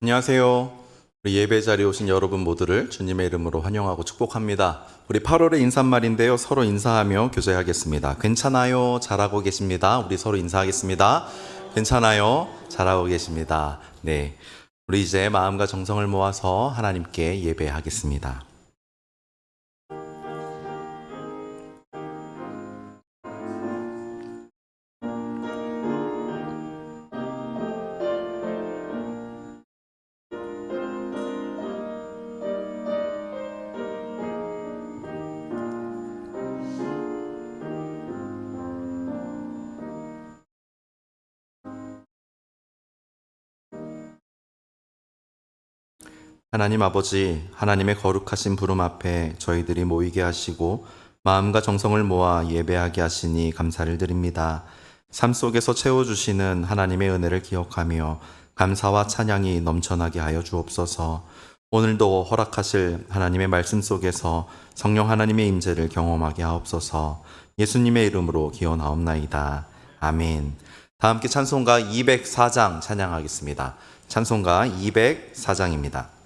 안녕하세요. 우리 예배 자리에 오신 여러분 모두를 주님의 이름으로 환영하고 축복합니다. 우리 8월의 인사말인데요. 서로 인사하며 교제하겠습니다. 괜찮아요? 잘하고 계십니다. 우리 서로 인사하겠습니다. 괜찮아요? 잘하고 계십니다. 네. 우리 이제 마음과 정성을 모아서 하나님께 예배하겠습니다. 하나님 아버지, 하나님의 거룩하신 부름 앞에 저희들이 모이게 하시고 마음과 정성을 모아 예배하게 하시니 감사를 드립니다. 삶 속에서 채워주시는 하나님의 은혜를 기억하며 감사와 찬양이 넘쳐나게 하여 주옵소서. 오늘도 허락하실 하나님의 말씀 속에서 성령 하나님의 임재를 경험하게 하옵소서. 예수님의 이름으로 기원하옵나이다. 아멘. 다 함께 찬송가 204장 찬양하겠습니다. 찬송가 204장입니다.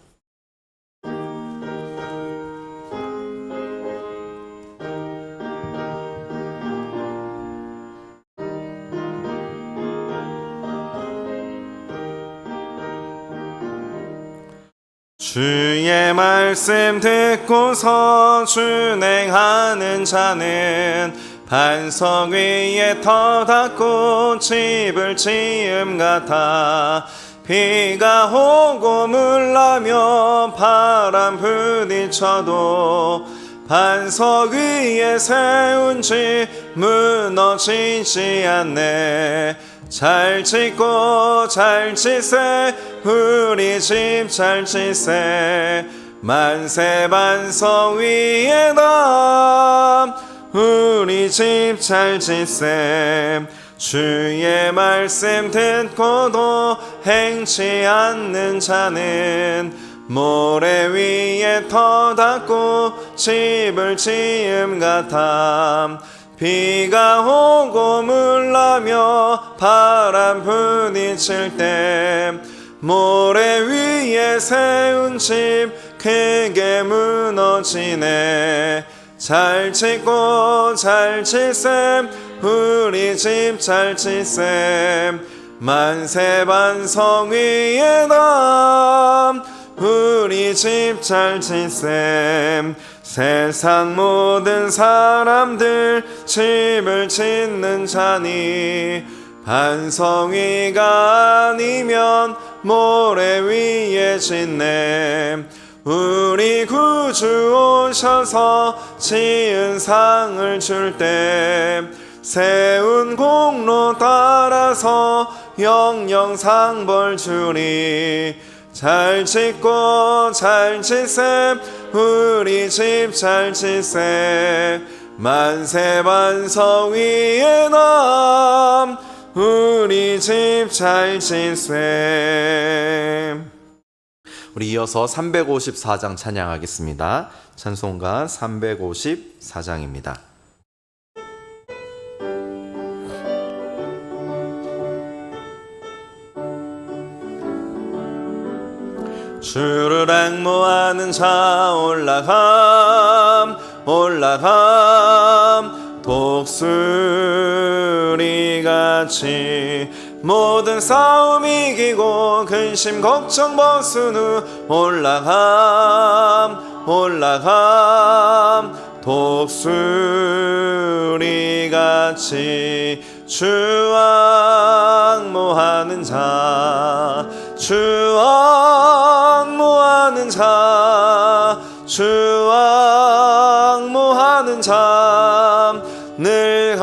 주의 말씀 듣고서 준행하는 자는 반석 위에 터닫고 집을 지음 같아. 비가 오고 물나며 바람 부딪혀도 반석 위에 세운 집 무너지지 않네. 잘 짓고 잘 짓세 우리 집 잘 짓세. 만세 반석 위에다 우리 집 잘 짓세. 주의 말씀 듣고도 행치 않는 자는 모래 위에 터닫고 집을 지음 같아. 비가 오고 물나며 바람 부딪힐 때 모래 위에 세운 집 크게 무너지네. 잘 짓고 잘 짓셈 우리 집 잘 짓셈. 만세 반석 위에다 우리 집 잘 짓셈. 세상 모든 사람들 집을 짓는 자니 반석 위가 아니면 모래 위에 짓네. 우리 구주 오셔서 지은 상을 줄 때 세운 공로 따라서 영영 상벌 주리. 잘 짓고 잘 짓셈 우리 집 잘 짓셈. 만세 반석 위에다 우리 집 잘 짓셈. 우리 이어서 354장 찬양하겠습니다. 찬송가 354장입니다. 주를 앙모하는 자 올라감 올라감. 독수리같이 모든 싸움 이기고 근심 걱정 벗은 후 올라감 올라감. 독수리같이 주 앙모하는 자 주 앙모하는 자 주 앙모하는 자 늘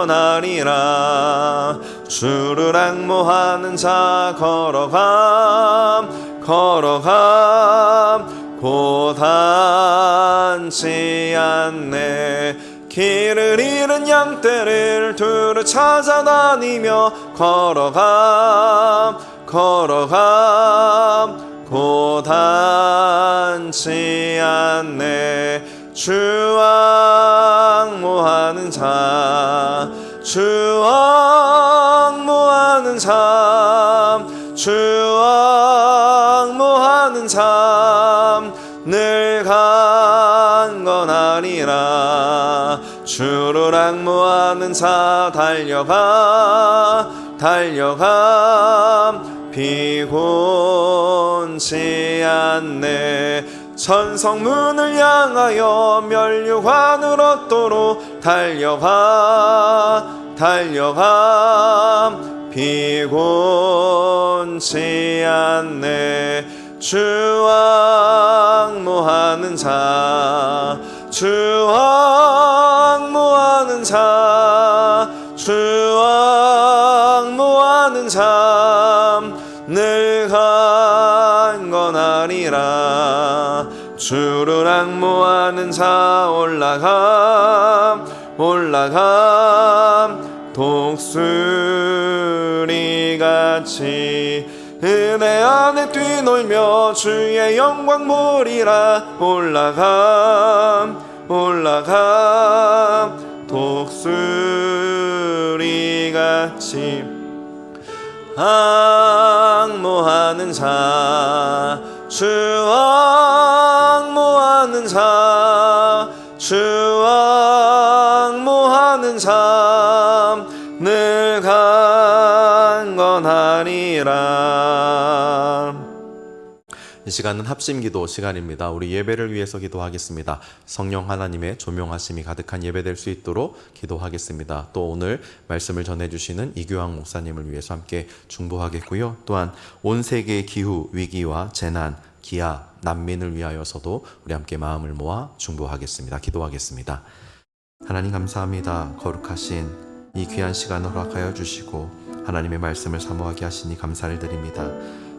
강건하리라. 주를 앙모하는 자 걸어감 걸어감 고단치 않네. 길을 잃은 양떼를 두루 찾아다니며 걸어감 걸어감 고단치 않네. 주 앙모하는 자 주 앙모하는 자 주 주를 앙모하는 자 달려가 달려가 피곤치 않네. 천성문을 향하여 면류관을 얻도록 달려가 달려가 피곤치 않네. 주 앙모하는 자 주 앙모하는 자 주 앙모하는 자 늘 강건하리라. 주를 앙모하는 자 올라가 올라가 독수리같이 은혜 안에 뛰놀며 주의 영광 보리라. 올라가 올라가 독수리같이 앙모하는 자 주 앙모하는 자 주 앙모하는 자 늘 강건하리라. 이 시간은 합심기도 시간입니다. 우리 예배를 위해서 기도하겠습니다. 성령 하나님의 조명하심이 가득한 예배 될 수 있도록 기도하겠습니다. 또 오늘 말씀을 전해주시는 이규왕 목사님을 위해서 함께 중보하겠고요. 또한 온 세계의 기후, 위기와 재난, 기아, 난민을 위하여서도 우리 함께 마음을 모아 중보하겠습니다. 기도하겠습니다. 하나님 감사합니다. 거룩하신 이 귀한 시간을 허락하여 주시고 하나님의 말씀을 사모하게 하시니 감사를 드립니다.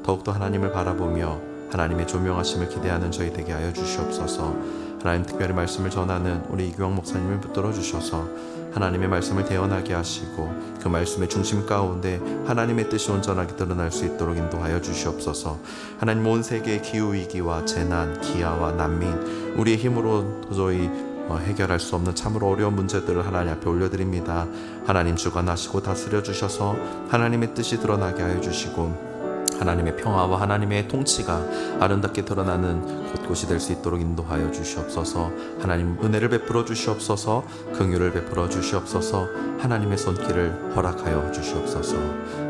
더욱더 하나님을 바라보며 하나님의 조명하심을 기대하는 저희 되게 하여 주시옵소서. 하나님 특별히 말씀을 전하는 우리 이규왕 목사님을 붙들어 주셔서 하나님의 말씀을 대언하게 하시고 그 말씀의 중심 가운데 하나님의 뜻이 온전하게 드러날 수 있도록 인도하여 주시옵소서. 하나님 온 세계의 기후위기와 재난, 기아와 난민 우리의 힘으로 도저히 해결할 수 없는 참으로 어려운 문제들을 하나님 앞에 올려드립니다. 하나님 주관하시고 다스려 주셔서 하나님의 뜻이 드러나게 하여 주시고 하나님의 평화와 하나님의 통치가 아름답게 드러나는 곳곳이 될 수 있도록 인도하여 주시옵소서. 하나님 은혜를 베풀어 주시옵소서. 긍휼을 베풀어 주시옵소서. 하나님의 손길을 허락하여 주시옵소서.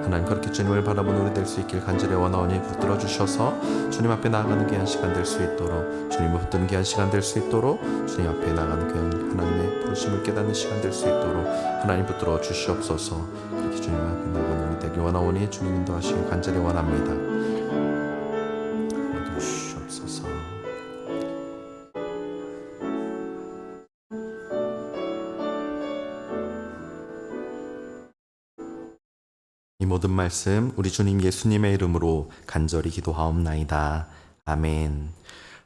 하나님 그렇게 주님을 바라보는 우리 될 수 있길 간절히 원하오니 붙들어 주셔서 주님 앞에 나아가는 귀한 시간 될 수 있도록 주님을 붙드는 귀한 시간 될 수 있도록 주님 앞에 나아가는 귀한 하나님의 부르심을 깨닫는 시간 될 수 있도록 하나님 붙들어 주시옵소서. 그렇게 주님 앞에 나아가는 우리 되길 원하오니 주님 인도하시길 간절히 원합니다. 주시옵소서. 이 모든 말씀 우리 주님 예수님의 이름으로 간절히 기도하옵나이다. 아멘.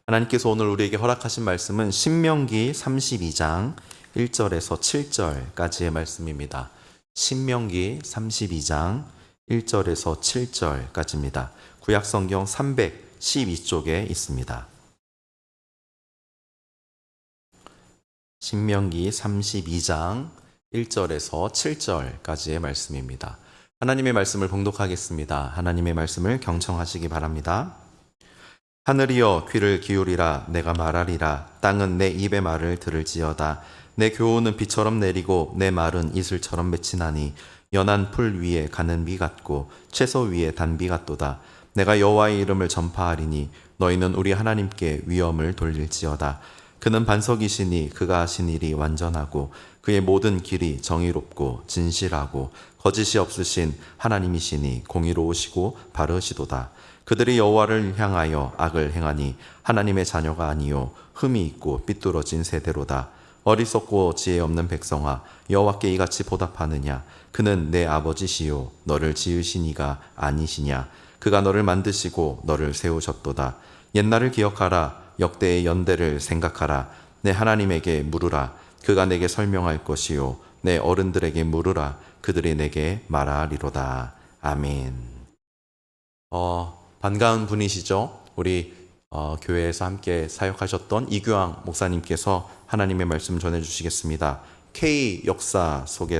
하나님께서 오늘 우리에게 허락하신 말씀은 신명기 32장 1절에서 7절까지의 말씀입니다. 신명기 32장 1절에서 7절까지입니다. 구약성경 312쪽에 있습니다. 신명기 32장 1절에서 7절까지의 말씀입니다. 하나님의 말씀을 봉독하겠습니다. 하나님의 말씀을 경청하시기 바랍니다. 하늘이여 귀를 기울이라. 내가 말하리라. 땅은 내 입의 말을 들을지어다. 내 교훈은 비처럼 내리고 내 말은 이슬처럼 맺히나니 연한 풀 위에 가는 미 같고 채소 위에 단비 같도다. 내가 여호와의 이름을 전파하리니 너희는 우리 하나님께 위엄을 돌릴지어다. 그는 반석이시니 그가 하신 일이 완전하고 그의 모든 길이 정의롭고 진실하고 거짓이 없으신 하나님이시니 공의로우시고 바르시도다. 그들이 여호와를 향하여 악을 행하니 하나님의 자녀가 아니요 흠이 있고 삐뚤어진 세대로다. 어리석고 지혜 없는 백성아, 여호와께 이같이 보답하느냐? 그는 내 아버지시요 너를 지으신 이가 아니시냐? 그가 너를 만드시고 너를 세우셨도다. 옛날을 기억하라. 역대의 연대를 생각하라. 내 하나님에게 물으라. 그가 내게 설명할 것이요 내 어른들에게 물으라. 그들이 내게 말하리로다. 아멘. 반가운 분이시죠? 우리 교회에서 함께 사역하셨던 이규왕 목사님께서 하나님의 말씀 전해주시겠습니다. K 역사 속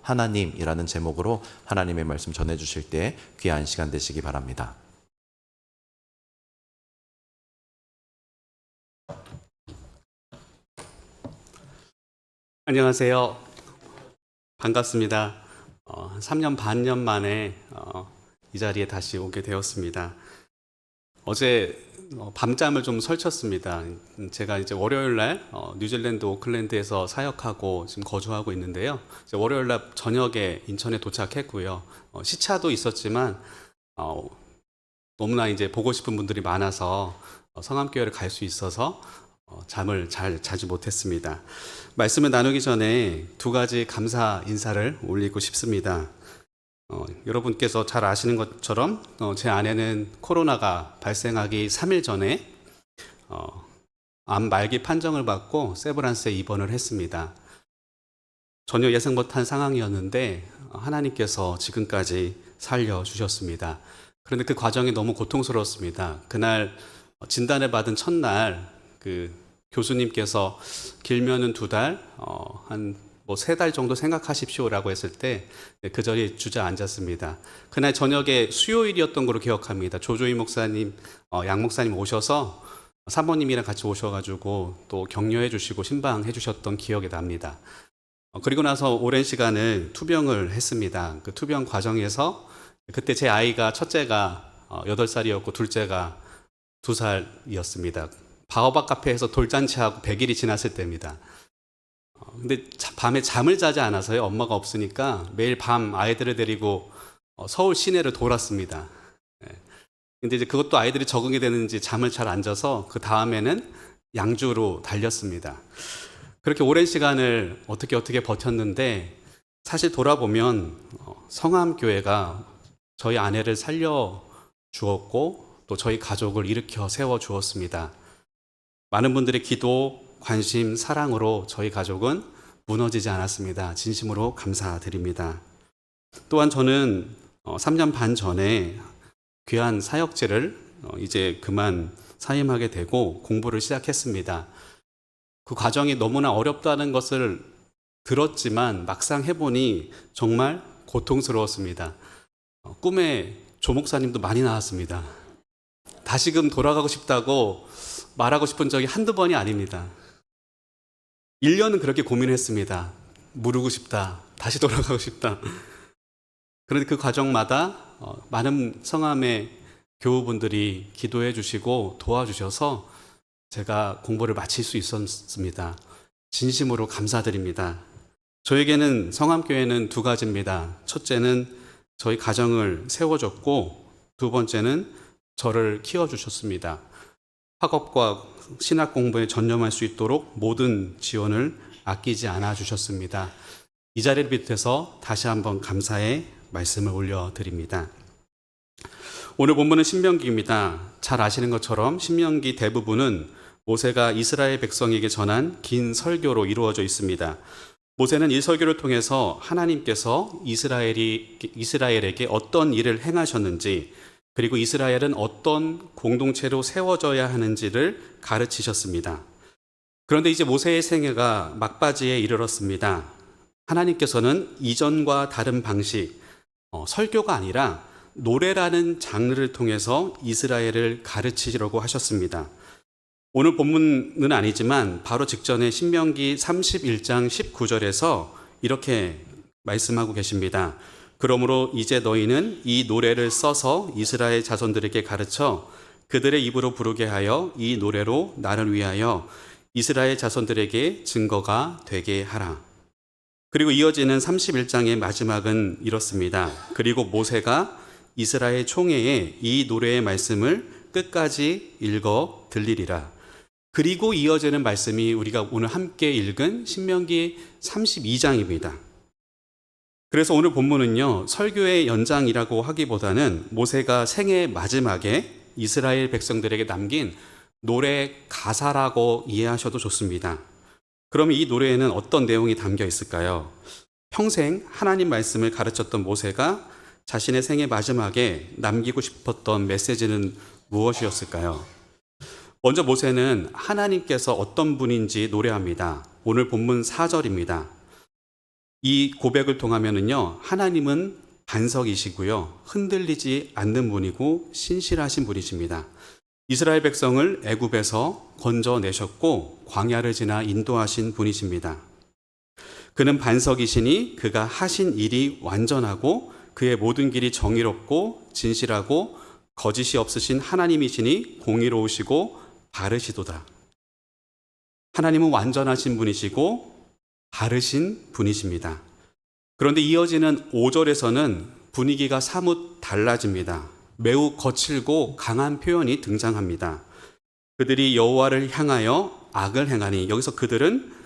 하나님이라는 제목으로 하나님의 말씀 전해주실 때 귀한 시간 되시기 바랍니다. 안녕하세요. 반갑습니다. 3년 반년 만에 이 자리에 다시 오게 되었습니다. 어제 밤잠을 좀 설쳤습니다. 제가 이제 월요일 날 뉴질랜드 오클랜드에서 사역하고 지금 거주하고 있는데요. 이제 월요일 날 저녁에 인천에 도착했고요. 시차도 있었지만 너무나 이제 보고 싶은 분들이 많아서 성암교회를 갈 수 있어서 잠을 잘 자지 못했습니다. 말씀을 나누기 전에 두 가지 감사 인사를 올리고 싶습니다. 여러분께서 잘 아시는 것처럼 제 아내는 코로나가 발생하기 3일 전에 암 말기 판정을 받고 세브란스에 입원을 했습니다. 전혀 예상 못한 상황이었는데 하나님께서 지금까지 살려주셨습니다. 그런데 그 과정이 너무 고통스러웠습니다. 그날 진단을 받은 첫날 그 교수님께서 길면은 2달, 한 3달 정도 생각하십시오라고 했을 때 그 자리에 주저앉았습니다. 그날 저녁에 수요일이었던 걸로 기억합니다. 조조희 목사님, 양 목사님 오셔서 사모님이랑 같이 오셔가지고 또 격려해 주시고 신방해 주셨던 기억이 납니다. 그리고 나서 오랜 시간을 투병을 했습니다. 그 투병 과정에서 그때 제 아이가 첫째가 8살이었고 둘째가 2살이었습니다. 바오박 카페에서 돌잔치하고 100일이 지났을 때입니다. 근데 밤에 잠을 자지 않아서요. 엄마가 없으니까 매일 밤 아이들을 데리고 서울 시내를 돌았습니다. 근데 이제 그것도 아이들이 적응이 되는지 잠을 잘 안 자서 그 다음에는 양주로 달렸습니다. 그렇게 오랜 시간을 어떻게 버텼는데 사실 돌아보면 성암교회가 저희 아내를 살려 주었고 또 저희 가족을 일으켜 세워 주었습니다. 많은 분들의 기도, 관심, 사랑으로 저희 가족은 무너지지 않았습니다. 진심으로 감사드립니다. 또한 저는 3년 반 전에 귀한 사역지를 이제 그만 사임하게 되고 공부를 시작했습니다. 그 과정이 너무나 어렵다는 것을 들었지만 막상 해보니 정말 고통스러웠습니다. 꿈에 조 목사님도 많이 나왔습니다. 다시금 돌아가고 싶다고 말하고 싶은 적이 한두 번이 아닙니다. 1년은 그렇게 고민했습니다. 무르고 싶다. 다시 돌아가고 싶다. 그런데 그 과정마다 많은 성함의 교우분들이 기도해 주시고 도와주셔서 제가 공부를 마칠 수 있었습니다. 진심으로 감사드립니다. 저에게는 성암교회는 2가지입니다. 첫째는 저희 가정을 세워줬고 두 번째는 저를 키워주셨습니다. 학업과 신학 공부에 전념할 수 있도록 모든 지원을 아끼지 않아 주셨습니다. 이 자리를 비롯해서 다시 한번 감사의 말씀을 올려드립니다. 오늘 본문은 신명기입니다. 잘 아시는 것처럼 신명기 대부분은 모세가 이스라엘 백성에게 전한 긴 설교로 이루어져 있습니다. 모세는 이 설교를 통해서 하나님께서 이스라엘에게 어떤 일을 행하셨는지 그리고 이스라엘은 어떤 공동체로 세워져야 하는지를 가르치셨습니다. 그런데 이제 모세의 생애가 막바지에 이르렀습니다. 하나님께서는 이전과 다른 방식, 설교가 아니라 노래라는 장르를 통해서 이스라엘을 가르치려고 하셨습니다. 오늘 본문은 아니지만 바로 직전에 신명기 31장 19절에서 이렇게 말씀하고 계십니다. 그러므로 이제 너희는 이 노래를 써서 이스라엘 자손들에게 가르쳐 그들의 입으로 부르게 하여 이 노래로 나를 위하여 이스라엘 자손들에게 증거가 되게 하라. 그리고 이어지는 31장의 마지막은 이렇습니다. 그리고 모세가 이스라엘 총회에 이 노래의 말씀을 끝까지 읽어 들리리라. 그리고 이어지는 말씀이 우리가 오늘 함께 읽은 신명기 32장입니다. 그래서 오늘 본문은요, 설교의 연장이라고 하기보다는 모세가 생애 마지막에 이스라엘 백성들에게 남긴 노래 가사라고 이해하셔도 좋습니다. 그럼 이 노래에는 어떤 내용이 담겨 있을까요? 평생 하나님 말씀을 가르쳤던 모세가 자신의 생애 마지막에 남기고 싶었던 메시지는 무엇이었을까요? 먼저 모세는 하나님께서 어떤 분인지 노래합니다. 오늘 본문 4절입니다. 이 고백을 통하면은요, 하나님은 반석이시고요, 흔들리지 않는 분이고 신실하신 분이십니다. 이스라엘 백성을 애굽에서 건져내셨고 광야를 지나 인도하신 분이십니다. 그는 반석이시니 그가 하신 일이 완전하고 그의 모든 길이 정의롭고 진실하고 거짓이 없으신 하나님이시니 공의로우시고 바르시도다. 하나님은 완전하신 분이시고 바르신 분이십니다. 그런데 이어지는 5절에서는 분위기가 사뭇 달라집니다. 매우 거칠고 강한 표현이 등장합니다. 그들이 여호와를 향하여 악을 행하니, 여기서 그들은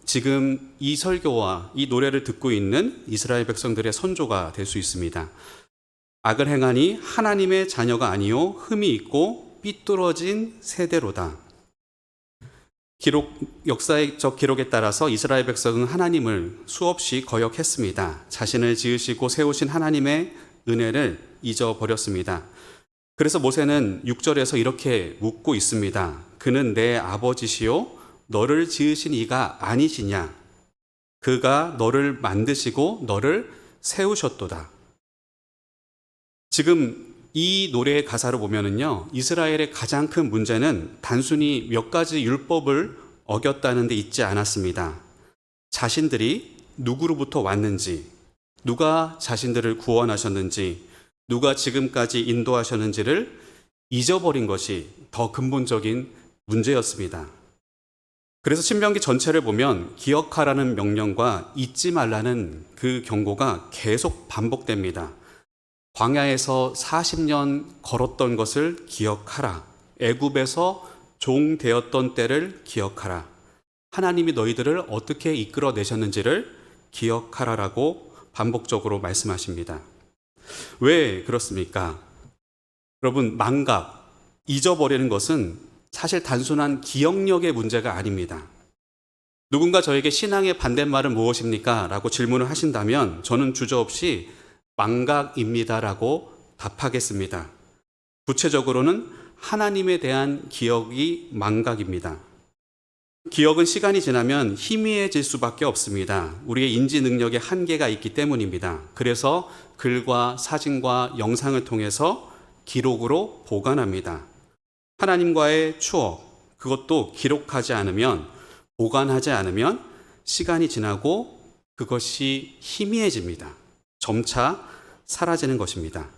지금 이 설교와 이 노래를 듣고 있는 이스라엘 백성들의 선조가 될 수 있습니다. 악을 행하니 하나님의 자녀가 아니요 흠이 있고 삐뚤어진 세대로다. 역사적 기록에 따라서 이스라엘 백성은 하나님을 수없이 거역했습니다. 자신을 지으시고 세우신 하나님의 은혜를 잊어버렸습니다. 그래서 모세는 6절에서 이렇게 묻고 있습니다. 그는 내 아버지시요 너를 지으신 이가 아니시냐? 그가 너를 만드시고 너를 세우셨도다. 지금 이 노래의 가사를 보면은요, 이스라엘의 가장 큰 문제는 단순히 몇 가지 율법을 어겼다는 데 있지 않았습니다. 자신들이 누구로부터 왔는지, 누가 자신들을 구원하셨는지, 누가 지금까지 인도하셨는지를 잊어버린 것이 더 근본적인 문제였습니다. 그래서 신명기 전체를 보면 기억하라는 명령과 잊지 말라는 그 경고가 계속 반복됩니다. 광야에서 40년 걸었던 것을 기억하라. 애굽에서 종 되었던 때를 기억하라. 하나님이 너희들을 어떻게 이끌어내셨는지를 기억하라라고 반복적으로 말씀하십니다. 왜 그렇습니까? 여러분, 망각, 잊어버리는 것은 사실 단순한 기억력의 문제가 아닙니다. 누군가 저에게 신앙의 반대말은 무엇입니까? 라고 질문을 하신다면 저는 주저없이 망각입니다라고 답하겠습니다. 구체적으로는 하나님에 대한 기억이 망각입니다. 기억은 시간이 지나면 희미해질 수밖에 없습니다. 우리의 인지 능력에 한계가 있기 때문입니다. 그래서 글과 사진과 영상을 통해서 기록으로 보관합니다. 하나님과의 추억, 그것도 기록하지 않으면, 보관하지 않으면 시간이 지나고 그것이 희미해집니다. 점차 사라지는 것입니다.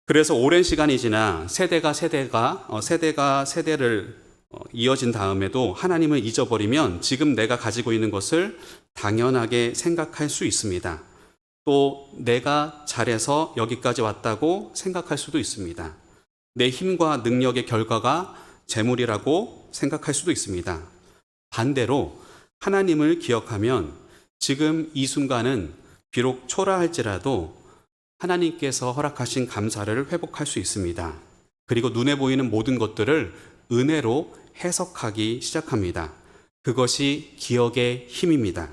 그래서 오랜 시간이 지나 세대가 세대를 이어진 다음에도 하나님을 잊어버리면 지금 내가 가지고 있는 것을 당연하게 생각할 수 있습니다. 또 내가 잘해서 여기까지 왔다고 생각할 수도 있습니다. 내 힘과 능력의 결과가 재물이라고 생각할 수도 있습니다. 반대로 하나님을 기억하면 지금 이 순간은 비록 초라할지라도 하나님께서 허락하신 감사를 회복할 수 있습니다. 그리고 눈에 보이는 모든 것들을 은혜로 해석하기 시작합니다. 그것이 기억의 힘입니다.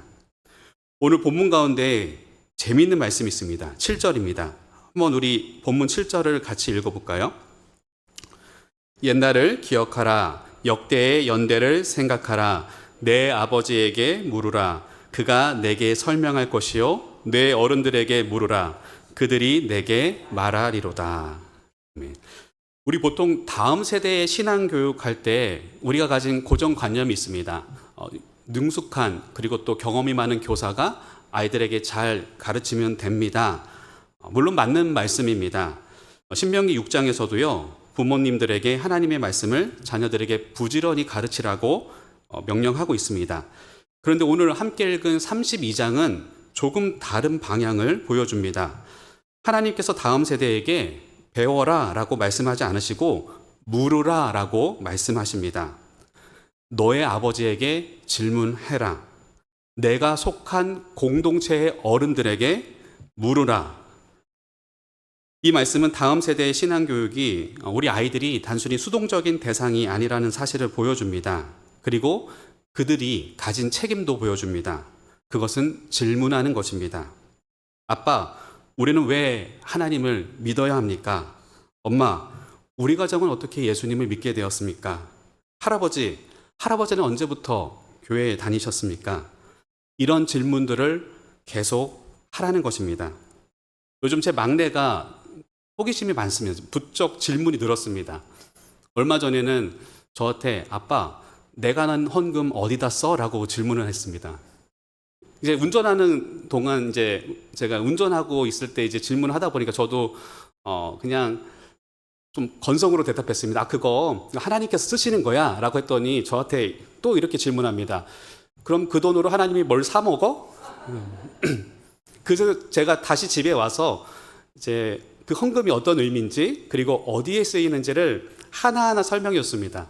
오늘 본문 가운데 재미있는 말씀이 있습니다. 7절입니다. 한번 우리 본문 7절을 같이 읽어볼까요? 옛날을 기억하라. 역대의 연대를 생각하라. 내 아버지에게 물으라. 그가 내게 설명할 것이요. 내 어른들에게 물으라. 그들이 내게 말하리로다. 우리 보통 다음 세대의 신앙 교육할 때 우리가 가진 고정관념이 있습니다. 능숙한 그리고 또 경험이 많은 교사가 아이들에게 잘 가르치면 됩니다. 물론 맞는 말씀입니다. 신명기 6장에서도요. 부모님들에게 하나님의 말씀을 자녀들에게 부지런히 가르치라고 명령하고 있습니다. 그런데 오늘 함께 읽은 32장은 조금 다른 방향을 보여줍니다. 하나님께서 다음 세대에게 배워라 라고 말씀하지 않으시고 물으라 라고 말씀하십니다. 너의 아버지에게 질문해라. 내가 속한 공동체의 어른들에게 물으라. 이 말씀은 다음 세대의 신앙교육이 우리 아이들이 단순히 수동적인 대상이 아니라는 사실을 보여줍니다. 그리고 그들이 가진 책임도 보여줍니다. 그것은 질문하는 것입니다. 아빠, 우리는 왜 하나님을 믿어야 합니까? 엄마, 우리 가정은 어떻게 예수님을 믿게 되었습니까? 할아버지는 언제부터 교회에 다니셨습니까? 이런 질문들을 계속 하라는 것입니다. 요즘 제 막내가 호기심이 많습니다. 부쩍 질문이 늘었습니다. 얼마 전에는 저한테 아빠, 내가 난 헌금 어디다 써? 라고 질문을 했습니다. 이제 운전하는 동안 이제 제가 운전하고 있을 때 이제 질문을 하다 보니까 저도 그냥 좀 건성으로 대답했습니다. 그거 하나님께서 쓰시는 거야? 라고 했더니 저한테 또 이렇게 질문합니다. 그럼 그 돈으로 하나님이 뭘 사 먹어? 그래서 제가 다시 집에 와서 이제 그 헌금이 어떤 의미인지 그리고 어디에 쓰이는지를 하나하나 설명해 줬습니다.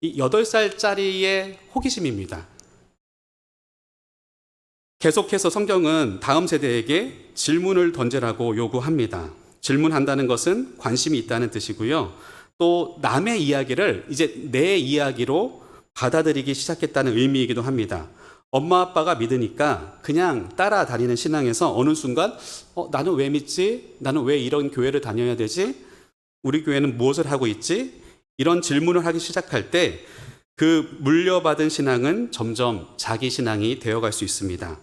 이 8살짜리의 호기심입니다. 계속해서 성경은 다음 세대에게 질문을 던지라고 요구합니다. 질문한다는 것은 관심이 있다는 뜻이고요. 또 남의 이야기를 이제 내 이야기로 받아들이기 시작했다는 의미이기도 합니다. 엄마 아빠가 믿으니까 그냥 따라다니는 신앙에서 어느 순간 나는 왜 믿지? 나는 왜 이런 교회를 다녀야 되지? 우리 교회는 무엇을 하고 있지? 이런 질문을 하기 시작할 때 그 물려받은 신앙은 점점 자기 신앙이 되어갈 수 있습니다.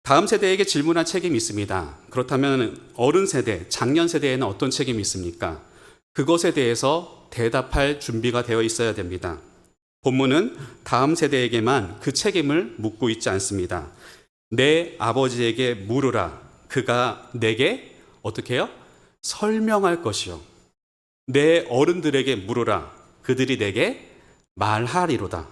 다음 세대에게 질문할 책임이 있습니다. 그렇다면 어른 세대, 장년 세대에는 어떤 책임이 있습니까? 그것에 대해서 대답할 준비가 되어 있어야 됩니다. 본문은 다음 세대에게만 그 책임을 묻고 있지 않습니다. 내 아버지에게 물으라. 그가 내게 어떻게 해요? 설명할 것이요. 내 어른들에게 물으라. 그들이 내게 말하리로다.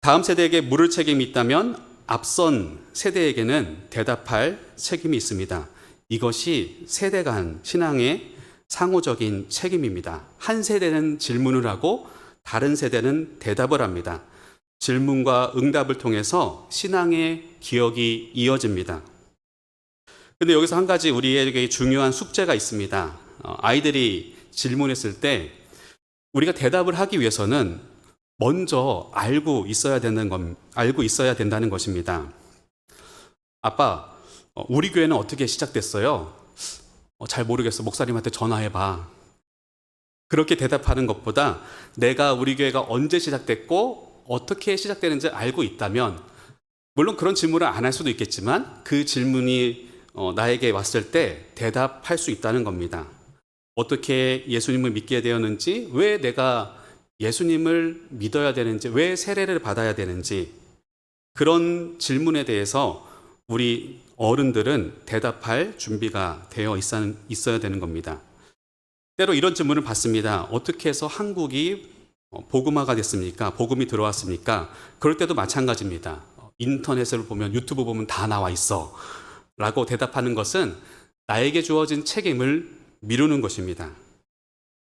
다음 세대에게 물을 책임이 있다면 앞선 세대에게는 대답할 책임이 있습니다. 이것이 세대 간 신앙의 상호적인 책임입니다. 한 세대는 질문을 하고 다른 세대는 대답을 합니다. 질문과 응답을 통해서 신앙의 기억이 이어집니다. 근데 여기서 한 가지 우리에게 중요한 숙제가 있습니다. 아이들이 질문했을 때 우리가 대답을 하기 위해서는 먼저 알고 있어야 된다는 것입니다. 아빠, 우리 교회는 어떻게 시작됐어요? 잘 모르겠어. 목사님한테 전화해봐. 그렇게 대답하는 것보다 내가 우리 교회가 언제 시작됐고 어떻게 시작되는지 알고 있다면, 물론 그런 질문을 안 할 수도 있겠지만 그 질문이 나에게 왔을 때 대답할 수 있다는 겁니다. 어떻게 예수님을 믿게 되었는지, 왜 내가 예수님을 믿어야 되는지, 왜 세례를 받아야 되는지, 그런 질문에 대해서 우리 어른들은 대답할 준비가 되어 있어야 되는 겁니다. 때로 이런 질문을 받습니다. 어떻게 해서 한국이 복음화가 됐습니까? 복음이 들어왔습니까? 그럴 때도 마찬가지입니다. 인터넷을 보면, 유튜브 보면 다 나와 있어 라고 대답하는 것은 나에게 주어진 책임을 미루는 것입니다.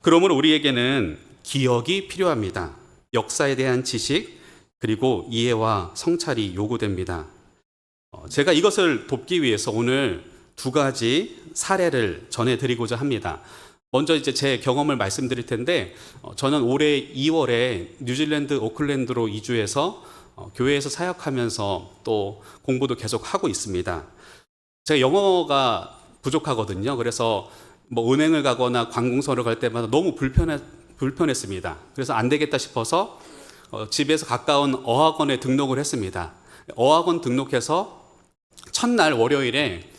그러므로 우리에게는 기억이 필요합니다. 역사에 대한 지식, 그리고 이해와 성찰이 요구됩니다. 제가 이것을 돕기 위해서 오늘 2가지 사례를 전해드리고자 합니다. 먼저 이제 제 경험을 말씀드릴 텐데, 저는 올해 2월에 뉴질랜드 오클랜드로 이주해서 교회에서 사역하면서 또 공부도 계속 하고 있습니다. 제가 영어가 부족하거든요. 그래서 뭐 은행을 가거나 관공서를 갈 때마다 너무 불편했습니다. 그래서 안 되겠다 싶어서 집에서 가까운 어학원에 등록을 했습니다. 어학원 등록해서 첫날 월요일에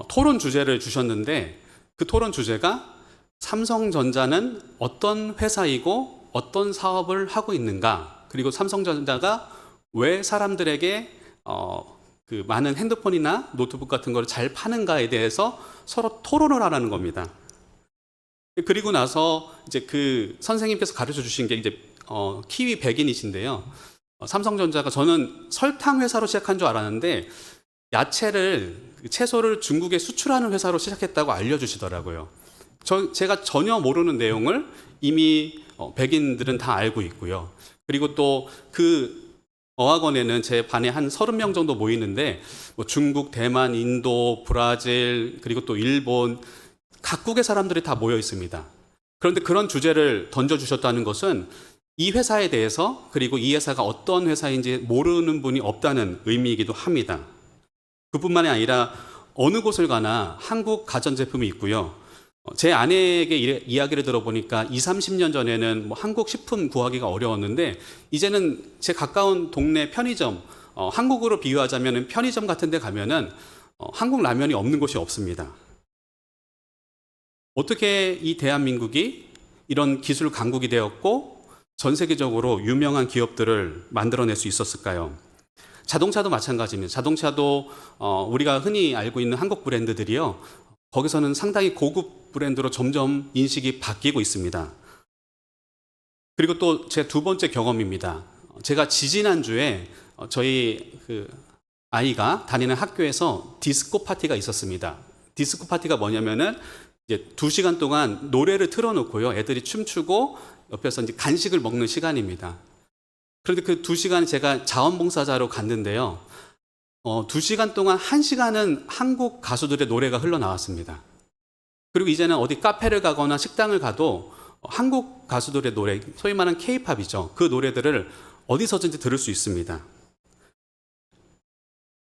토론 주제를 주셨는데, 그 토론 주제가 삼성전자는 어떤 회사이고 어떤 사업을 하고 있는가, 그리고 삼성전자가 왜 사람들에게 그 많은 핸드폰이나 노트북 같은 걸 잘 파는가에 대해서 서로 토론을 하라는 겁니다. 그리고 나서 이제 그 선생님께서 가르쳐 주신 게 이제 키위 백인이신데요. 삼성전자가, 저는 설탕 회사로 시작한 줄 알았는데 채소를 중국에 수출하는 회사로 시작했다고 알려주시더라고요. 제가 전혀 모르는 내용을 이미 백인들은 다 알고 있고요. 그리고 또 그 어학원에는 제 반에 한 30명 정도 모이는데, 뭐 중국, 대만, 인도, 브라질, 그리고 또 일본, 각국의 사람들이 다 모여 있습니다. 그런데 그런 주제를 던져주셨다는 것은 이 회사에 대해서, 그리고 이 회사가 어떤 회사인지 모르는 분이 없다는 의미이기도 합니다. 그뿐만이 아니라 어느 곳을 가나 한국 가전제품이 있고요. 제 아내에게 이야기를 들어보니까 20-30년 전에는 뭐 한국 식품 구하기가 어려웠는데, 이제는 제 가까운 동네 편의점, 한국으로 비유하자면 편의점 같은 데 가면은 한국 라면이 없는 곳이 없습니다. 어떻게 이 대한민국이 이런 기술 강국이 되었고 전 세계적으로 유명한 기업들을 만들어낼 수 있었을까요? 자동차도 마찬가지입니다. 자동차도 우리가 흔히 알고 있는 한국 브랜드들이요. 거기서는 상당히 고급 브랜드로 점점 인식이 바뀌고 있습니다. 그리고 또 제 두 번째 경험입니다. 제가 지지난주에 저희 아이가 다니는 학교에서 디스코 파티가 있었습니다. 디스코 파티가 뭐냐면은 이제 2시간 동안 노래를 틀어놓고요. 애들이 춤추고 옆에서 이제 간식을 먹는 시간입니다. 그런데 그 2시간 제가 자원봉사자로 갔는데요. 2시간 동안 1시간은 한국 가수들의 노래가 흘러나왔습니다. 그리고 이제는 어디 카페를 가거나 식당을 가도 한국 가수들의 노래, 소위 말하는 K-팝이죠. 그 노래들을 어디서든지 들을 수 있습니다.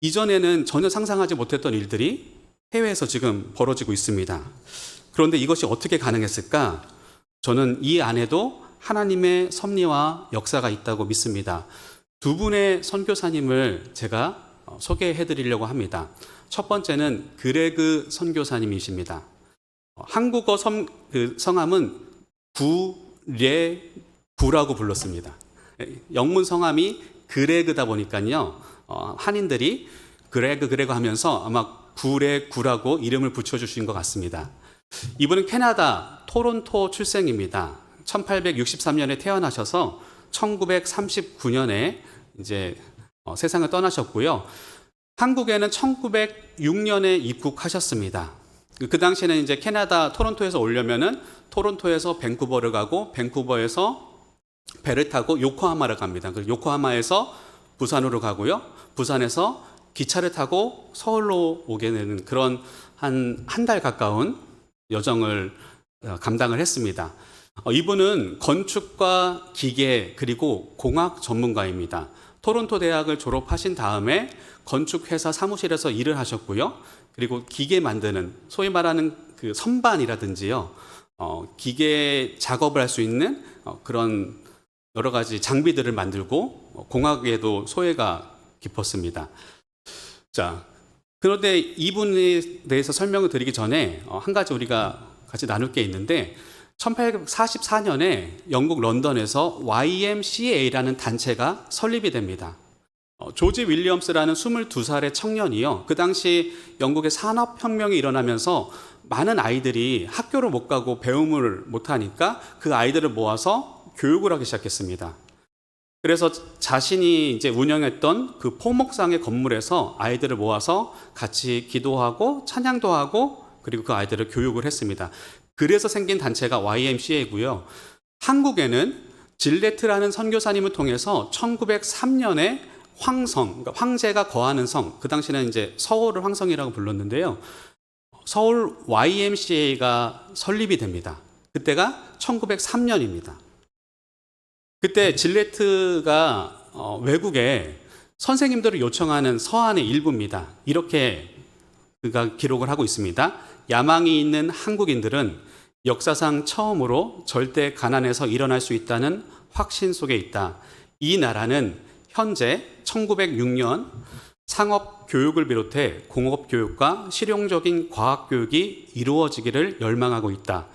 이전에는 전혀 상상하지 못했던 일들이 해외에서 지금 벌어지고 있습니다. 그런데 이것이 어떻게 가능했을까? 저는 이 안에도 하나님의 섭리와 역사가 있다고 믿습니다. 두 분의 선교사님을 제가 소개해 드리려고 합니다. 첫 번째는 그레그 선교사님이십니다. 한국어 성함은 구레구라고 불렀습니다. 영문 성함이 그레그다 보니까요. 한인들이 그레그 하면서 아마 구레구라고 이름을 붙여주신 것 같습니다. 이분은 캐나다 토론토 출생입니다. 1863년에 태어나셔서 1939년에 이제 세상을 떠나셨고요. 한국에는 1906년에 입국하셨습니다. 그 당시에는 이제 캐나다 토론토에서 오려면은 토론토에서 밴쿠버를 가고 밴쿠버에서 배를 타고 요코하마를 갑니다. 그래서 요코하마에서 부산으로 가고요. 부산에서 기차를 타고 서울로 오게 되는 그런 한 달 가까운 여정을 감당을 했습니다. 이분은 건축과 기계 그리고 공학 전문가입니다. 토론토 대학을 졸업하신 다음에 건축회사 사무실에서 일을 하셨고요. 그리고 기계 만드는 소위 말하는 그 선반이라든지요. 기계 작업을 할 수 있는 그런 여러 가지 장비들을 만들고 공학에도 소회가 깊었습니다. 자, 그런데 이분에 대해서 설명을 드리기 전에 한 가지 우리가 같이 나눌 게 있는데 1844년에 영국 런던에서 YMCA라는 단체가 설립이 됩니다. 조지 윌리엄스라는 22살의 청년이요. 그 당시 영국의 산업혁명이 일어나면서 많은 아이들이 학교를 못 가고 배움을 못 하니까 그 아이들을 모아서 교육을 하기 시작했습니다. 그래서 자신이 이제 운영했던 그 포목상의 건물에서 아이들을 모아서 같이 기도하고 찬양도 하고 그리고 그 아이들을 교육을 했습니다. 그래서 생긴 단체가 YMCA고요. 한국에는 질레트라는 선교사님을 통해서 1903년에 황성, 그러니까 황제가 거하는 성, 그 당시에는 이제 서울을 황성이라고 불렀는데요. 서울 YMCA가 설립이 됩니다. 그때가 1903년입니다. 그때 질레트가 외국에 선생님들을 요청하는 서한의 일부입니다. 이렇게 그가 기록을 하고 있습니다. 야망이 있는 한국인들은 역사상 처음으로 절대 가난에서 일어날 수 있다는 확신 속에 있다. 이 나라는 현재 1906년 상업 교육을 비롯해 공업 교육과 실용적인 과학 교육이 이루어지기를 열망하고 있다.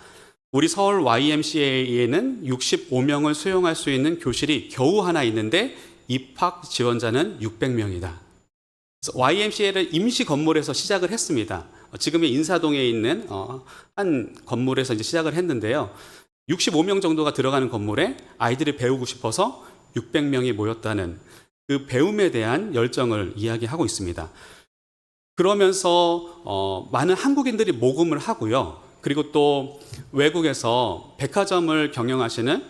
우리 서울 YMCA에는 65명을 수용할 수 있는 교실이 겨우 하나 있는데 입학 지원자는 600명이다. YMCA를 임시 건물에서 시작을 했습니다. 지금의 인사동에 있는 한 건물에서 이제 시작을 했는데요. 65명 정도가 들어가는 건물에 아이들이 배우고 싶어서 600명이 모였다는 그 배움에 대한 열정을 이야기하고 있습니다. 그러면서 많은 한국인들이 모금을 하고요. 그리고 또 외국에서 백화점을 경영하시는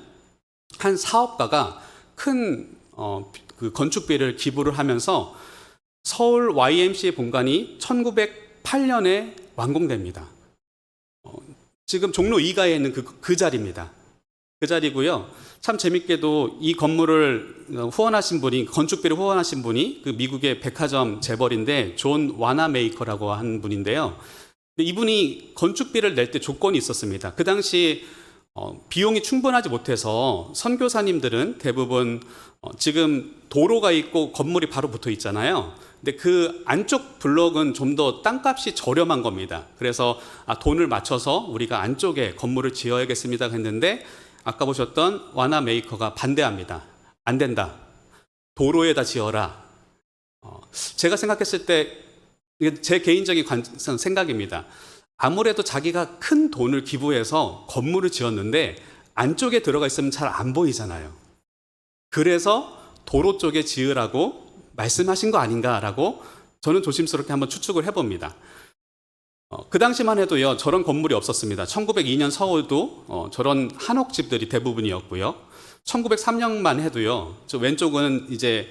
한 사업가가 큰 그 건축비를 기부를 하면서 서울 YMCA 본관이 1908년에 완공됩니다. 지금 종로 2가에 있는 그 자리입니다. 그 자리고요. 참 재밌게도 이 건물을 후원하신 분이, 건축비를 후원하신 분이 그 미국의 백화점 재벌인데 존 와나메이커라고 하는 분인데요. 이분이 건축비를 낼 때 조건이 있었습니다. 그 당시 비용이 충분하지 못해서 선교사님들은 대부분 지금 도로가 있고 건물이 바로 붙어 있잖아요. 근데 그 안쪽 블록은 좀 더 땅값이 저렴한 겁니다. 그래서 돈을 맞춰서 우리가 안쪽에 건물을 지어야겠습니다 했는데 아까 보셨던 와나메이커가 반대합니다. 안 된다. 도로에다 지어라. 제가 생각했을 때 이게 제 개인적인 생각입니다. 아무래도 자기가 큰 돈을 기부해서 건물을 지었는데 안쪽에 들어가 있으면 잘 안 보이잖아요. 그래서 도로 쪽에 지으라고 말씀하신 거 아닌가라고 저는 조심스럽게 한번 추측을 해봅니다. 그 당시만 해도요, 저런 건물이 없었습니다. 1902년 서울도 저런 한옥집들이 대부분이었고요. 1903년만 해도요, 저 왼쪽은 이제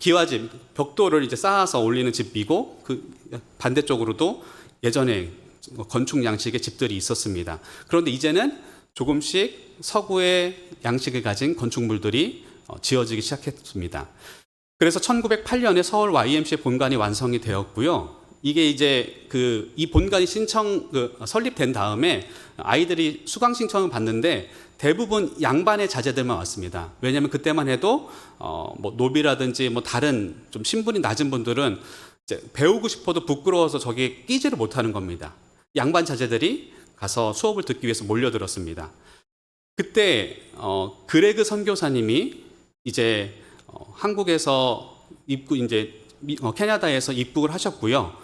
기와집, 벽돌을 이제 쌓아서 올리는 집이고, 그 반대쪽으로도 예전에 건축 양식의 집들이 있었습니다. 그런데 이제는 조금씩 서구의 양식을 가진 건축물들이 지어지기 시작했습니다. 그래서 1908년에 서울 YMCA 본관이 완성이 되었고요. 이게 이제 이 본관이 설립된 다음에 아이들이 수강 신청을 받는데 대부분 양반의 자제들만 왔습니다. 왜냐하면 그때만 해도 뭐 노비라든지 뭐 다른 좀 신분이 낮은 분들은 이제 배우고 싶어도 부끄러워서 저기에 끼지를 못하는 겁니다. 양반 자제들이 가서 수업을 듣기 위해서 몰려들었습니다. 그때 그레그 선교사님이 이제 한국에서 캐나다에서 입국을 하셨고요.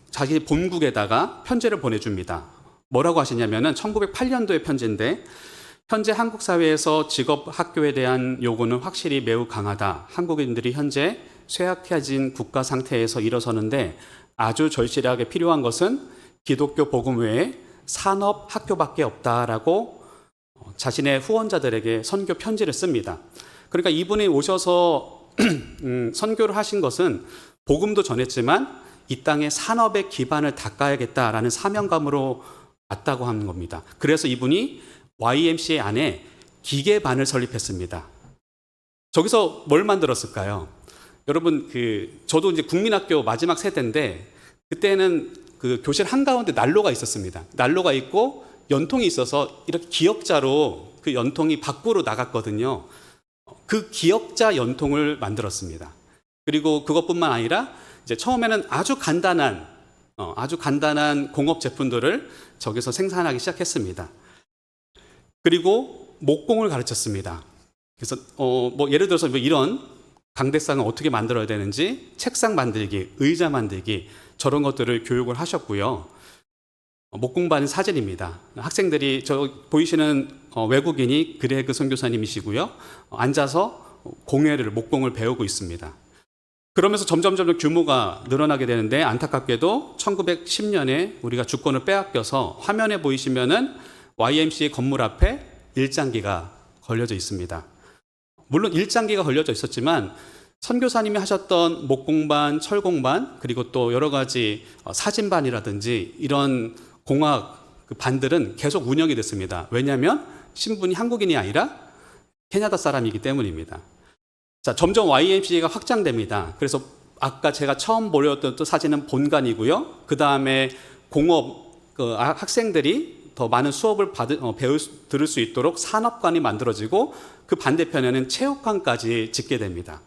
자기 본국에다가 편지를 보내줍니다. 뭐라고 하시냐면은 1908년도의 편지인데, 현재 한국 사회에서 직업 학교에 대한 요구는 확실히 매우 강하다. 한국인들이 현재 쇠약해진 국가 상태에서 일어서는데 아주 절실하게 필요한 것은 기독교 복음 외에 산업 학교밖에 없다라고 자신의 후원자들에게 선교 편지를 씁니다. 그러니까 이분이 오셔서 선교를 하신 것은 복음도 전했지만 이 땅의 산업의 기반을 닦아야겠다라는 사명감으로 왔다고 하는 겁니다. 그래서 이분이 YMCA 안에 기계반을 설립했습니다. 저기서 뭘 만들었을까요? 여러분, 저도 이제 국민학교 마지막 세대인데 그때는 그 교실 한가운데 난로가 있었습니다. 난로가 있고 연통이 있어서 이렇게 기역자로 그 연통이 밖으로 나갔거든요. 그 기역자 연통을 만들었습니다. 그리고 그것뿐만 아니라 이제 처음에는 아주 간단한 공업 제품들을 저기서 생산하기 시작했습니다. 그리고 목공을 가르쳤습니다. 그래서 뭐 예를 들어서 뭐 이런 강대상을 어떻게 만들어야 되는지, 책상 만들기, 의자 만들기, 저런 것들을 교육을 하셨고요. 목공반 사진입니다. 학생들이 보이시는 외국인이 그레그 선교사님이시고요. 앉아서 목공을 배우고 있습니다. 그러면서 점점 규모가 늘어나게 되는데, 안타깝게도 1910년에 우리가 주권을 빼앗겨서 화면에 보이시면은 YMCA 건물 앞에 일장기가 걸려져 있습니다. 물론 일장기가 걸려져 있었지만 선교사님이 하셨던 목공반, 철공반, 그리고 또 여러 가지 사진반이라든지 이런 공학 반들은 계속 운영이 됐습니다. 왜냐하면 신분이 한국인이 아니라 캐나다 사람이기 때문입니다. 자, 점점 YMCA가 확장됩니다. 그래서 아까 제가 처음 보여줬던 또 사진은 본관이고요. 그 다음에 공업 학생들이 더 많은 수업을 들을 수 있도록 산업관이 만들어지고, 그 반대편에는 체육관까지 짓게 됩니다.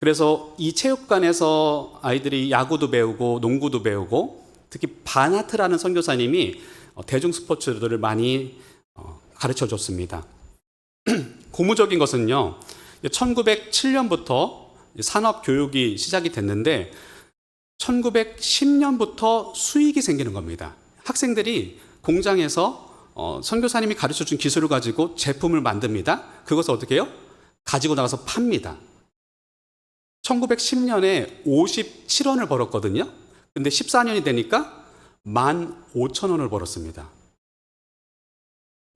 그래서 이 체육관에서 아이들이 야구도 배우고 농구도 배우고, 특히 바나트라는 선교사님이 대중 스포츠들을 많이 가르쳐 줬습니다. 고무적인 것은요, 1907년부터 산업 교육이 시작이 됐는데 1910년부터 수익이 생기는 겁니다. 학생들이 공장에서 선교사님이 가르쳐 준 기술을 가지고 제품을 만듭니다. 그것을 어떻게 해요? 가지고 나가서 팝니다. 1910년에 57원을 벌었거든요. 근데 14년이 되니까 15,000원을 벌었습니다.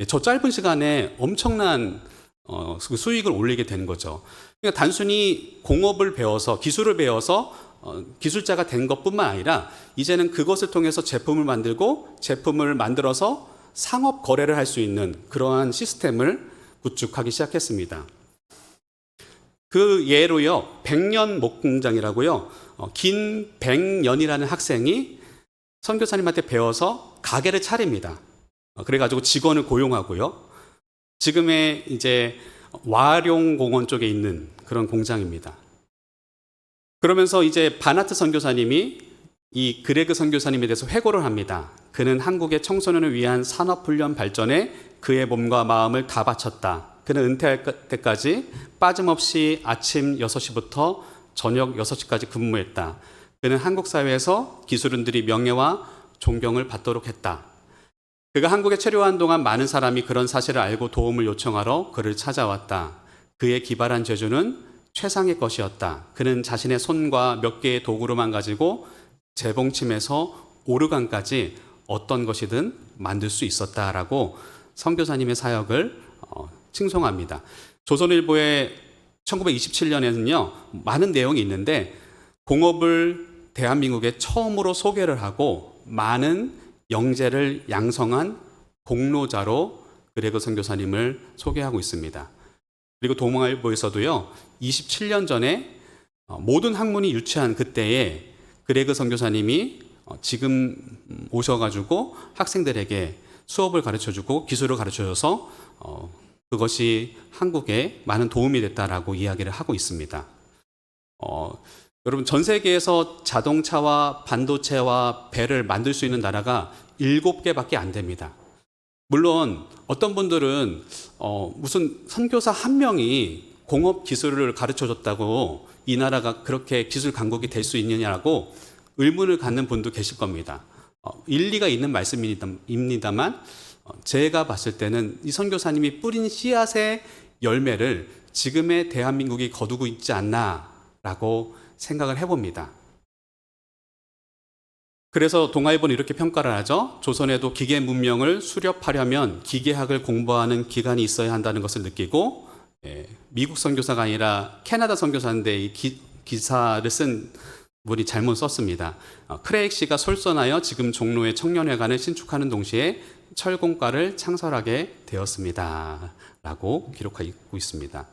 저 짧은 시간에 엄청난 수익을 올리게 되는 거죠. 그러니까 단순히 공업을 배워서, 기술을 배워서 기술자가 된 것뿐만 아니라 이제는 그것을 통해서 제품을 만들고 제품을 만들어서 상업 거래를 할 수 있는 그러한 시스템을 구축하기 시작했습니다. 그 예로요, 백년 목공장이라고요, 김백년이라는 학생이 선교사님한테 배워서 가게를 차립니다. 그래가지고 직원을 고용하고요. 지금의 이제 와룡공원 쪽에 있는 그런 공장입니다. 그러면서 이제 바나트 선교사님이 이 그레그 선교사님에 대해서 회고를 합니다. 그는 한국의 청소년을 위한 산업훈련 발전에 그의 몸과 마음을 다 바쳤다. 그는 은퇴할 때까지 빠짐없이 아침 6시부터 저녁 6시까지 근무했다. 그는 한국 사회에서 기술인들이 명예와 존경을 받도록 했다. 그가 한국에 체류한 동안 많은 사람이 그런 사실을 알고 도움을 요청하러 그를 찾아왔다. 그의 기발한 재주는 최상의 것이었다. 그는 자신의 손과 몇 개의 도구로만 가지고 재봉침에서 오르간까지 어떤 것이든 만들 수 있었다라고 선교사님의 사역을 칭송합니다. 조선일보의 1927년에는요, 많은 내용이 있는데 공업을 대한민국에 처음으로 소개를 하고 많은 영재를 양성한 공로자로 그레그 선교사님을 소개하고 있습니다. 그리고 동아일보에서도요, 27년 전에 모든 학문이 유치한 그때에 그레그 선교사님이 지금 오셔가지고 학생들에게 수업을 가르쳐주고 기술을 가르쳐줘서 그것이 한국에 많은 도움이 됐다라고 이야기를 하고 있습니다. 여러분, 전 세계에서 자동차와 반도체와 배를 만들 수 있는 나라가 7개밖에 안 됩니다. 물론 어떤 분들은 무슨 선교사 한 명이 공업 기술을 가르쳐줬다고 이 나라가 그렇게 기술 강국이 될 수 있느냐고 의문을 갖는 분도 계실 겁니다. 일리가 있는 말씀입니다만 제가 봤을 때는 이 선교사님이 뿌린 씨앗의 열매를 지금의 대한민국이 거두고 있지 않나라고 생각을 해봅니다. 그래서 동아일보는 이렇게 평가를 하죠. 조선에도 기계 문명을 수렵하려면 기계학을 공부하는 기간이 있어야 한다는 것을 느끼고, 미국 선교사가 아니라 캐나다 선교사인데 이 기사를 쓴 분이 잘못 썼습니다. 크레익 씨가 솔선하여 지금 종로의 청년회관을 신축하는 동시에 철공과를 창설하게 되었습니다. 라고 기록하고 있습니다.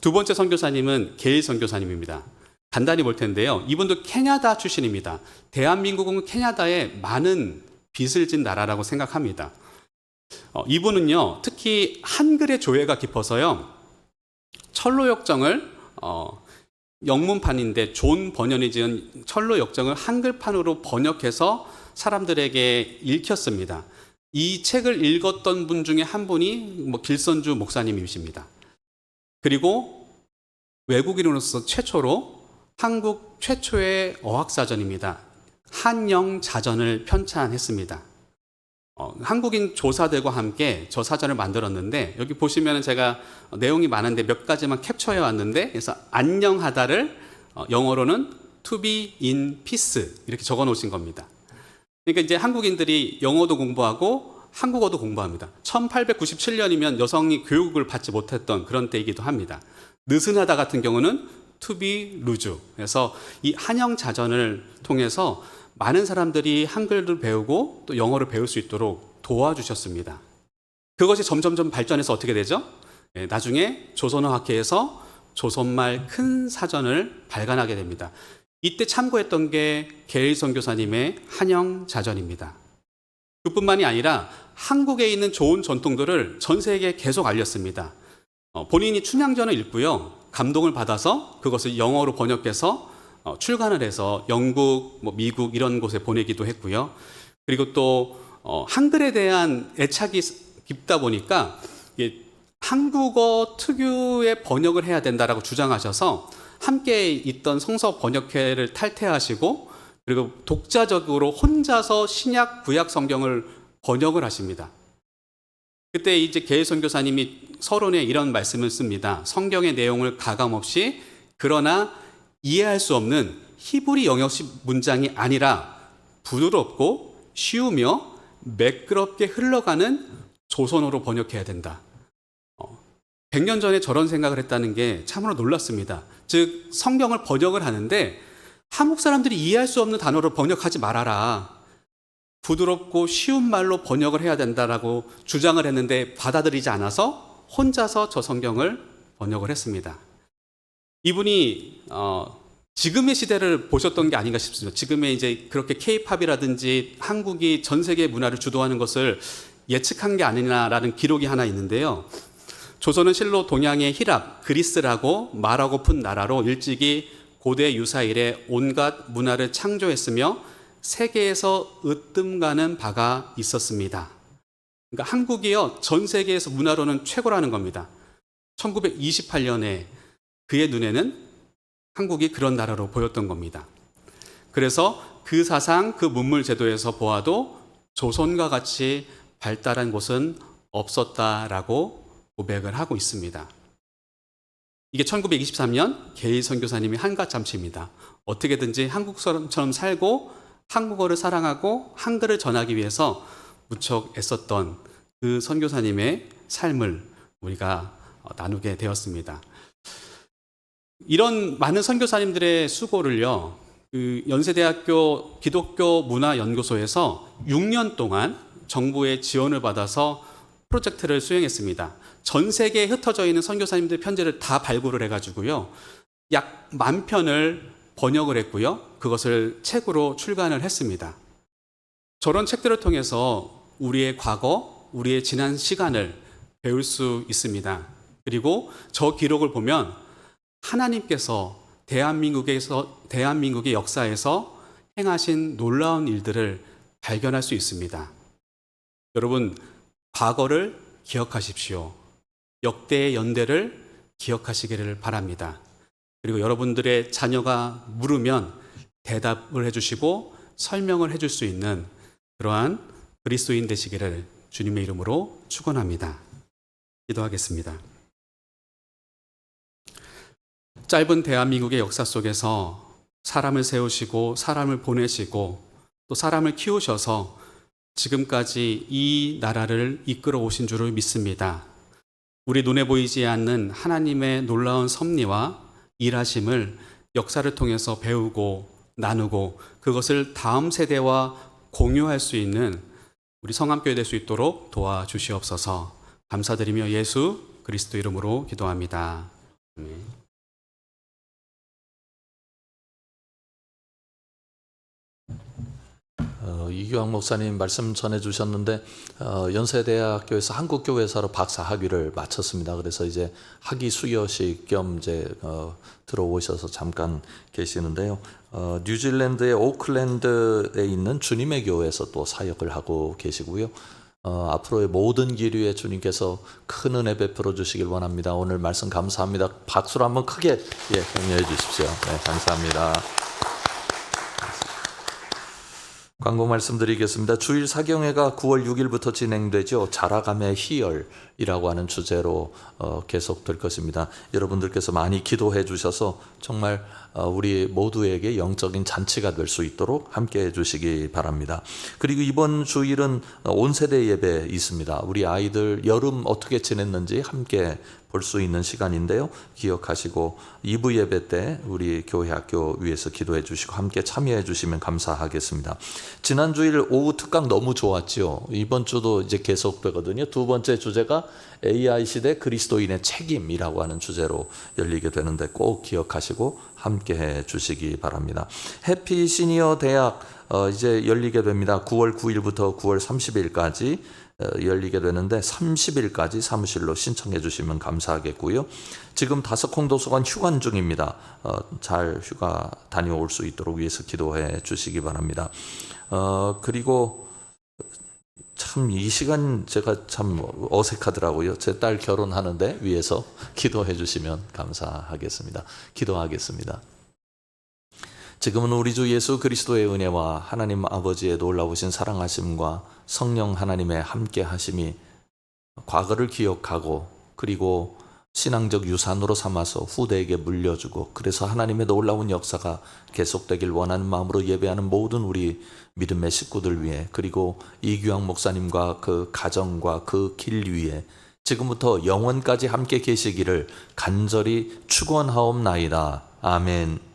두 번째 선교사님은 게일 선교사님입니다. 간단히 볼 텐데요. 이분도 캐나다 출신입니다. 대한민국은 캐나다에 많은 빚을 진 나라라고 생각합니다. 이분은요, 특히 한글의 조예가 깊어서요, 철로역정을 영문판인데 존 번연이 지은 철로역정을 한글판으로 번역해서 사람들에게 읽혔습니다. 이 책을 읽었던 분 중에 한 분이 길선주 목사님이십니다. 그리고 외국인으로서 최초로 한국 최초의 어학사전입니다. 한영자전을 편찬했습니다. 한국인 조사들과 함께 저 사전을 만들었는데, 여기 보시면 제가 내용이 많은데 몇 가지만 캡처해 왔는데, 그래서 안녕하다를 영어로는 to be in peace 이렇게 적어 놓으신 겁니다. 그러니까 이제 한국인들이 영어도 공부하고 한국어도 공부합니다. 1897년이면 여성이 교육을 받지 못했던 그런 때이기도 합니다. 느슨하다 같은 경우는 to be 루즈. 그래서 이 한영자전을 통해서 많은 사람들이 한글을 배우고 또 영어를 배울 수 있도록 도와주셨습니다. 그것이 점점점 발전해서 어떻게 되죠? 나중에 조선어학회에서 조선말 큰 사전을 발간하게 됩니다. 이때 참고했던 게 게일 선교사님의 한영자전입니다. 그뿐만이 아니라 한국에 있는 좋은 전통들을 전 세계에 계속 알렸습니다. 본인이 춘향전을 읽고요, 감동을 받아서 그것을 영어로 번역해서 출간을 해서 영국, 미국 이런 곳에 보내기도 했고요. 그리고 또 한글에 대한 애착이 깊다 보니까 한국어 특유의 번역을 해야 된다라고 주장하셔서 함께 있던 성서 번역회를 탈퇴하시고, 그리고 독자적으로 혼자서 신약 구약 성경을 번역을 하십니다. 그때 이제 게일 선교사님이 서론에 이런 말씀을 씁니다. 성경의 내용을 가감없이, 그러나 이해할 수 없는 히브리 영어식 문장이 아니라 부드럽고 쉬우며 매끄럽게 흘러가는 조선어로 번역해야 된다. 100년 전에 저런 생각을 했다는 게 참으로 놀랐습니다. 즉, 성경을 번역을 하는데 한국 사람들이 이해할 수 없는 단어로 번역하지 말아라. 부드럽고 쉬운 말로 번역을 해야 된다라고 주장을 했는데 받아들이지 않아서 혼자서 저 성경을 번역을 했습니다. 이분이 지금의 시대를 보셨던 게 아닌가 싶습니다. 지금의 이제 그렇게 K-팝이라든지 한국이 전 세계 문화를 주도하는 것을 예측한 게 아니냐라는 기록이 하나 있는데요. 조선은 실로 동양의 히랍, 그리스라고 말하고픈 나라로 일찍이 고대 유사 이래 온갖 문화를 창조했으며 세계에서 으뜸가는 바가 있었습니다. 그러니까 한국이요, 전 세계에서 문화로는 최고라는 겁니다. 1928년에 그의 눈에는 한국이 그런 나라로 보였던 겁니다. 그래서 그 사상, 그 문물 제도에서 보아도 조선과 같이 발달한 곳은 없었다라고 고백을 하고 있습니다. 이게 1923년 게이 선교사님이 한갓 잠시입니다. 어떻게든지 한국 사람처럼 살고 한국어를 사랑하고 한글을 전하기 위해서 무척 애썼던 그 선교사님의 삶을 우리가 나누게 되었습니다. 이런 많은 선교사님들의 수고를요, 그 연세대학교 기독교 문화연구소에서 6년 동안 정부의 지원을 받아서 프로젝트를 수행했습니다. 전 세계에 흩어져 있는 선교사님들 편지를 다 발굴을 해가지고요, 약 10,000편을 번역을 했고요, 그것을 책으로 출간을 했습니다. 저런 책들을 통해서 우리의 과거, 우리의 지난 시간을 배울 수 있습니다. 그리고 저 기록을 보면 하나님께서 대한민국의 역사에서 행하신 놀라운 일들을 발견할 수 있습니다. 여러분, 과거를 기억하십시오. 역대의 연대를 기억하시기를 바랍니다. 그리고 여러분들의 자녀가 물으면 대답을 해주시고 설명을 해줄 수 있는 그러한 그리스도인 되시기를 주님의 이름으로 축원합니다. 기도하겠습니다. 짧은 대한민국의 역사 속에서 사람을 세우시고 사람을 보내시고 또 사람을 키우셔서 지금까지 이 나라를 이끌어 오신 줄을 믿습니다. 우리 눈에 보이지 않는 하나님의 놀라운 섭리와 일하심을 역사를 통해서 배우고 나누고 그것을 다음 세대와 공유할 수 있는 우리 성암교회 될 수 있도록 도와주시옵소서. 감사드리며 예수 그리스도 이름으로 기도합니다. 아멘. 이규환 목사님 말씀 전해주셨는데 연세대학교에서 한국교회사로 박사 학위를 마쳤습니다. 그래서 이제 학위 수여식 겸 이제 들어오셔서 잠깐 계시는데요. 뉴질랜드의 오클랜드에 있는 주님의 교회에서 또 사역을 하고 계시고요. 앞으로의 모든 길 위에 주님께서 큰 은혜 베풀어 주시길 원합니다. 오늘 말씀 감사합니다. 박수로 한번 크게 격려해 주십시오. 네, 감사합니다. 광고 말씀드리겠습니다. 주일 사경회가 9월 6일부터 진행되죠. 자라감의 희열이라고 하는 주제로 계속될 것입니다. 여러분들께서 많이 기도해 주셔서 정말 우리 모두에게 영적인 잔치가 될 수 있도록 함께해 주시기 바랍니다. 그리고 이번 주일은 온 세대 예배 있습니다. 우리 아이들 여름 어떻게 지냈는지 함께 볼 수 있는 시간인데요. 기억하시고 2부 예배 때 우리 교회 학교 위에서 기도해 주시고 함께 참여해 주시면 감사하겠습니다. 지난 주일 오후 특강 너무 좋았죠. 이번 주도 이제 계속되거든요. 두 번째 주제가 AI 시대 그리스도인의 책임이라고 하는 주제로 열리게 되는데 꼭 기억하시고 함께 해 주시기 바랍니다. 해피 시니어 대학 이제 열리게 됩니다. 9월 9일부터 9월 30일까지 열리게 되는데 30일까지 사무실로 신청해 주시면 감사하겠고요. 지금 다섯콩도서관 휴관 중입니다. 잘 휴가 다녀올 수 있도록 위해서 기도해 주시기 바랍니다. 그리고 참 이 시간 제가 참 어색하더라고요. 제 딸 결혼하는데 위해서 기도해 주시면 감사하겠습니다. 기도하겠습니다. 지금은 우리 주 예수 그리스도의 은혜와 하나님 아버지의 놀라우신 사랑하심과 성령 하나님의 함께 하심이 과거를 기억하고 그리고 신앙적 유산으로 삼아서 후대에게 물려주고 그래서 하나님의 놀라운 역사가 계속되길 원하는 마음으로 예배하는 모든 우리 믿음의 식구들 위해 그리고 이규영 목사님과 그 가정과 그 길 위에 지금부터 영원까지 함께 계시기를 간절히 축원하옵나이다. 아멘.